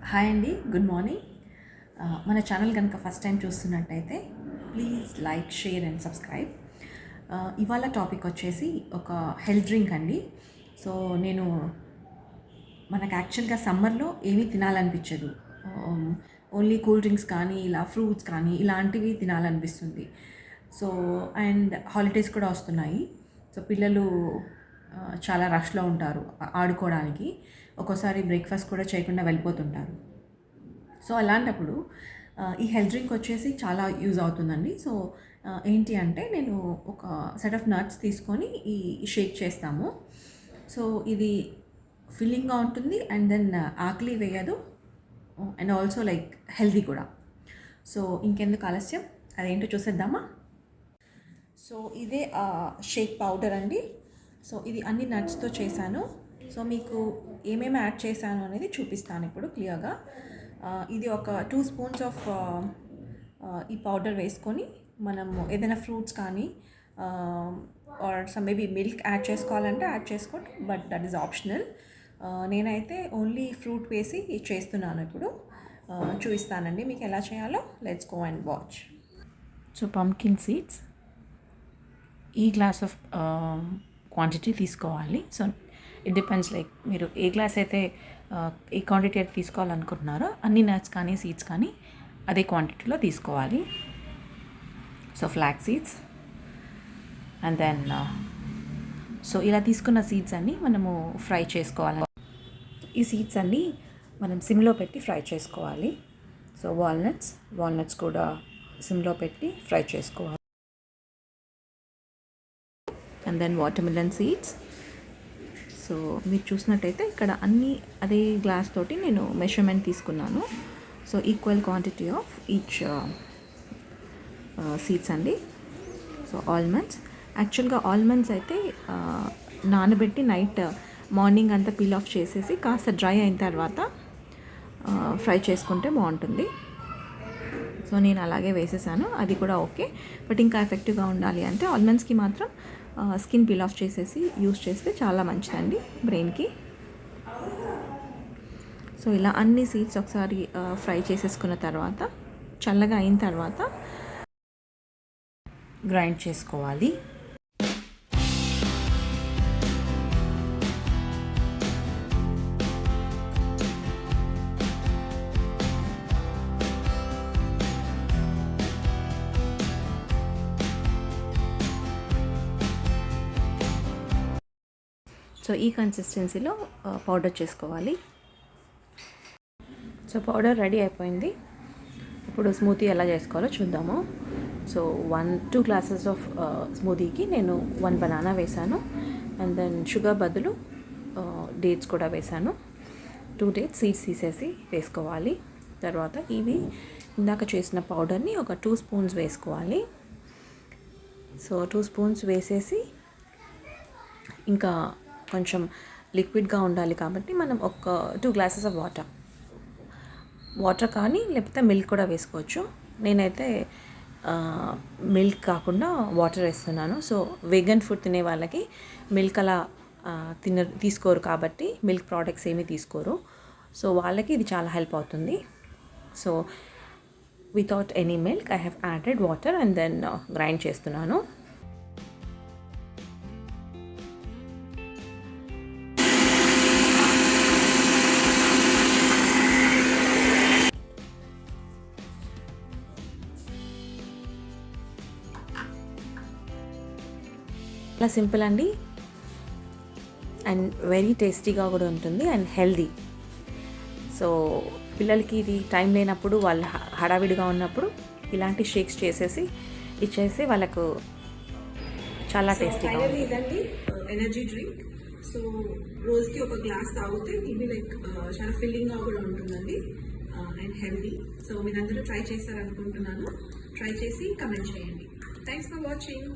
Hi అండి, good morning. మన channel కనుక ఫస్ట్ టైం చూస్తున్నట్టయితే please like, share and subscribe. ఇవాళ టాపిక్ వచ్చేసి ఒక హెల్త్ డ్రింక్ అండి. సో నేను మనకు యాక్చువల్గా సమ్మర్లో ఏమీ తినాలనిపించదు. ఓన్లీ కూల్ డ్రింక్స్ కానీ ఇలా ఫ్రూట్స్ కానీ ఇలాంటివి తినాలనిపిస్తుంది. సో అండ్ హాలిడేస్ కూడా వస్తున్నాయి. సో పిల్లలు చాలా రష్లో ఉంటారు ఆడుకోవడానికి. ఒక్కోసారి బ్రేక్ఫాస్ట్ కూడా చేయకుండా వెళ్ళిపోతుంటారు. సో అలాంటప్పుడు ఈ హెల్త్ డ్రింక్ వచ్చేసి చాలా యూజ్ అవుతుందండి. సో ఏంటి అంటే నేను ఒక సెట్ ఆఫ్ నట్స్ తీసుకొని ఈ షేక్ చేస్తాము. సో ఇది ఫిల్లింగ్గా ఉంటుంది అండ్ దెన్ ఆకలి వేయదు అండ్ ఆల్సో లైక్ హెల్తీ కూడా. సో ఇంకెందుకు ఆలస్యం, అదేంటో చూసేద్దామా. సో ఇదే షేక్ పౌడర్ అండి. సో ఇది అన్ని నట్స్తో చేశాను. సో మీకు ఏమేమి యాడ్ చేశాను అనేది చూపిస్తాను ఇప్పుడు క్లియర్గా. ఇది ఒక 2 స్పూన్స్ ఆఫ్ ఈ పౌడర్ వేసుకొని మనము ఏదైనా ఫ్రూట్స్ కానీ or some maybe milk add చేసుకోవాలంటే యాడ్ చేసుకోండి, బట్ దట్ ఈస్ ఆప్షనల్. నేనైతే ఓన్లీ ఫ్రూట్ వేసి చేస్తున్నాను ఇప్పుడు. చూపిస్తానండి మీకు ఎలా చేయాలో. Let's go and watch. So pumpkin seeds ఈ గ్లాస్ ఆఫ్ క్వాంటిటీ తీసుకోవాలి. సో ఇట్ డిపెండ్స్, లైక్ మీరు ఏ గ్లాస్ అయితే ఏ క్వాంటిటీ అయితే తీసుకోవాలనుకుంటున్నారో అన్ని నట్స్ కానీ సీడ్స్ కానీ అదే క్వాంటిటీలో తీసుకోవాలి. So flax seeds and then so ఇలా తీసుకున్న సీడ్స్ అన్నీ మనము ఫ్రై చేసుకోవాలి. ఈ సీడ్స్ అన్నీ మనం సిమ్లో పెట్టి ఫ్రై చేసుకోవాలి. సో వాల్నట్స్ కూడా సిమ్లో పెట్టి ఫ్రై చేసుకోవాలి. And then watermelon seeds. So మీరు చూసినట్టయితే ఇక్కడ అన్నీ అదే గ్లాస్ తోటి నేను మెషర్మెంట్ తీసుకున్నాను. So equal quantity of each seeds అండి. సో ఆల్మండ్స్, యాక్చువల్గా ఆల్మండ్స్ అయితే నానబెట్టి నైట్ మార్నింగ్ అంతా పీల్ ఆఫ్ చేసేసి కాస్త డ్రై అయిన తర్వాత ఫ్రై చేసుకుంటే బాగుంటుంది. సో నేను అలాగే వేసేసాను, అది కూడా ఓకే. బట్ ఇంకా ఎఫెక్టివ్గా ఉండాలి అంటే ఆల్మండ్స్కి మాత్రం స్కిన్ పీల్ ఆఫ్ చేసేసి యూస్ చేస్తే చాలా మంచిదండి బ్రెయిన్కి. సో ఇలా అన్ని సీడ్స్ ఒకసారి ఫ్రై చేసేసుకున్న తర్వాత చల్లగా అయిన తర్వాత గ్రైండ్ చేసుకోవాలి. సో ఈ కన్సిస్టెన్సీలో పౌడర్ చేసుకోవాలి. సో పౌడర్ రెడీ అయిపోయింది. ఇప్పుడు స్మూతీ ఎలా చేసుకోవాలో చూద్దాము. సో 2 గ్లాసెస్ ఆఫ్ స్మూతీకి నేను 1 బనానా వేసాను అండ్ దెన్ షుగర్ బదులు డేట్స్ కూడా వేసాను. 2 డేట్స్ సీడ్స్ తీసేసి వేసుకోవాలి. తర్వాత ఇవి ఇందాక చేసిన పౌడర్ని ఒక 2 స్పూన్స్ వేసుకోవాలి. సో 2 స్పూన్స్ వేసేసి ఇంకా కొంచెం లిక్విడ్గా ఉండాలి కాబట్టి మనం ఒక 2 గ్లాసెస్ ఆఫ్ వాటర్ కానీ లేకపోతే మిల్క్ కూడా వేసుకోవచ్చు. నేనైతే మిల్క్ కాకుండా వాటర్ వేస్తున్నాను. సో వెగన్ ఫుడ్ తినే వాళ్ళకి మిల్క్ అలా తీసుకోరు కాబట్టి మిల్క్ ప్రోడక్ట్స్ ఏమీ తీసుకోరు. సో వాళ్ళకి ఇది చాలా హెల్ప్ అవుతుంది. So without any milk I have added water and then grind చేస్తున్నాను. చాలా సింపుల్ అండి అండ్ వెరీ టేస్టీగా కూడా ఉంటుంది అండ్ హెల్దీ. సో పిల్లలకి ఇది టైం లేనప్పుడు, వాళ్ళు హడావిడిగా ఉన్నప్పుడు ఇలాంటి షేక్స్ చేసేసి ఇచ్చేసి వాళ్ళకు చాలా టేస్టీగా ఉంటుంది. ఇదండి ఎనర్జీ డ్రింక్. సో రోజుకి ఒక గ్లాస్ తాగితే ఇది లైక్ చాలా ఫిల్లింగ్గా కూడా ఉంటుందండి అండ్ హెల్దీ. సో మీరందరూ ట్రై చేస్తారనుకుంటున్నాను. ట్రై చేసి కమెంట్ చేయండి. Thanks for watching.